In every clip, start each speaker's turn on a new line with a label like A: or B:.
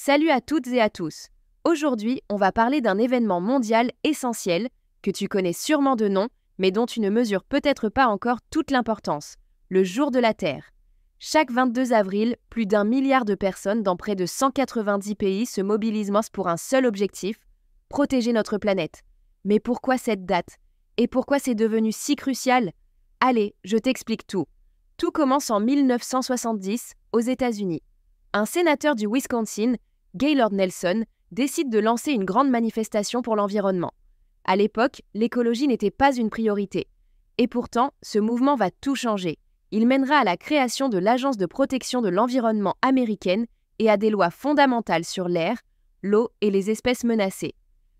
A: Salut à toutes et à tous. Aujourd'hui, on va parler d'un événement mondial essentiel que tu connais sûrement de nom, mais dont tu ne mesures peut-être pas encore toute l'importance, le Jour de la Terre. Chaque 22 avril, plus d'1 milliard de personnes dans près de 190 pays se mobilisent pour un seul objectif, protéger notre planète. Mais pourquoi cette date? Et pourquoi c'est devenu si crucial? Allez, je t'explique tout. Tout commence en 1970, aux États-Unis. Un sénateur du Wisconsin, Gaylord Nelson, décide de lancer une grande manifestation pour l'environnement. À l'époque, l'écologie n'était pas une priorité. Et pourtant, ce mouvement va tout changer. Il mènera à la création de l'Agence de protection de l'environnement américaine et à des lois fondamentales sur l'air, l'eau et les espèces menacées.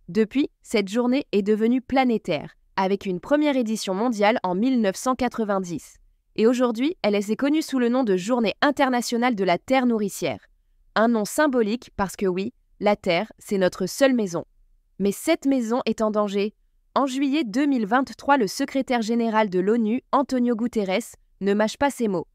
A: Depuis, cette journée est devenue planétaire, avec une première édition mondiale en 1990. Et aujourd'hui, elle est connue sous le nom de Journée internationale de la Terre nourricière. Un nom symbolique parce que oui, la Terre, c'est notre seule maison. Mais cette maison est en danger. En juillet 2023, le secrétaire général de l'ONU, Antonio Guterres, ne mâche pas ses mots.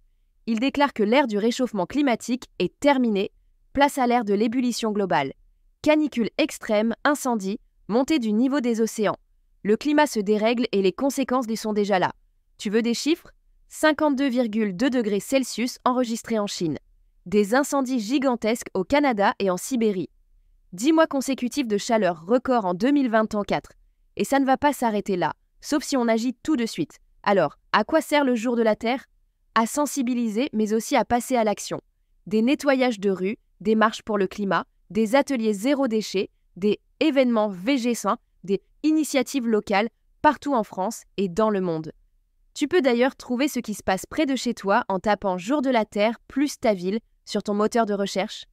A: Il déclare que l'ère du réchauffement climatique est terminée, place à l'ère de l'ébullition globale. Canicules extrêmes, incendies, montée du niveau des océans. Le climat se dérègle et les conséquences y sont déjà là. Tu veux des chiffres? 52,2 degrés Celsius enregistrés en Chine. Des incendies gigantesques au Canada et en Sibérie. 10 mois consécutifs de chaleur record en 2024. Et ça ne va pas s'arrêter là, sauf si on agit tout de suite. Alors, à quoi sert le Jour de la Terre? À sensibiliser, mais aussi à passer à l'action. Des nettoyages de rues, des marches pour le climat, des ateliers zéro déchet, des événements VG sains, des initiatives locales partout en France et dans le monde. Tu peux d'ailleurs trouver ce qui se passe près de chez toi en tapant Jour de la Terre plus ta ville sur ton moteur de recherche.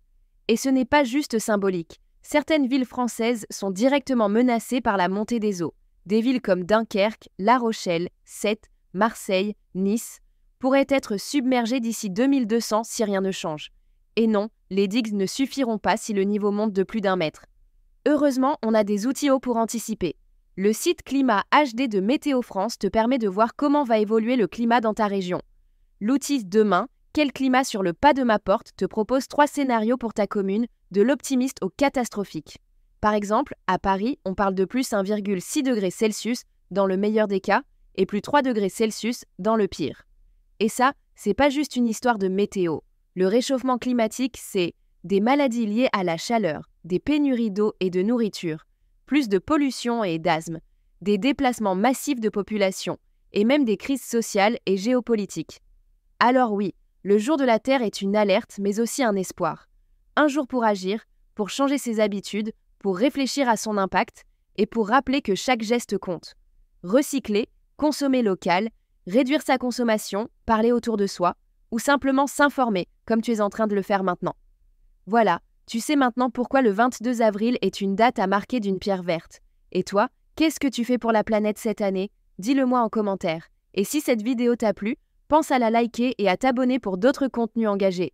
A: Et ce n'est pas juste symbolique. Certaines villes françaises sont directement menacées par la montée des eaux. Des villes comme Dunkerque, La Rochelle, Sète, Marseille, Nice pourraient être submergées d'ici 2200 si rien ne change. Et non, les digues ne suffiront pas si le niveau monte de plus d'1 mètre. Heureusement, on a des outils pour anticiper. Le site Climat HD de Météo France te permet de voir comment va évoluer le climat dans ta région. L'outil Demain, quel climat sur le pas de ma porte te propose 3 scénarios pour ta commune, de l'optimiste au catastrophique. Par exemple, à Paris, on parle de plus 1,6 degrés Celsius dans le meilleur des cas et plus 3 degrés Celsius dans le pire. Et ça, c'est pas juste une histoire de météo. Le réchauffement climatique, c'est des maladies liées à la chaleur, des pénuries d'eau et de nourriture, plus de pollution et d'asthme, des déplacements massifs de population et même des crises sociales et géopolitiques. Alors oui, le Jour de la Terre est une alerte mais aussi un espoir. Un jour pour agir, pour changer ses habitudes, pour réfléchir à son impact et pour rappeler que chaque geste compte. Recycler, consommer local, réduire sa consommation, parler autour de soi ou simplement s'informer comme tu es en train de le faire maintenant. Voilà, tu sais maintenant pourquoi le 22 avril est une date à marquer d'une pierre verte. Et toi, qu'est-ce que tu fais pour la planète cette année? Dis-le-moi en commentaire. Et si cette vidéo t'a plu, pense à la liker et à t'abonner pour d'autres contenus engagés.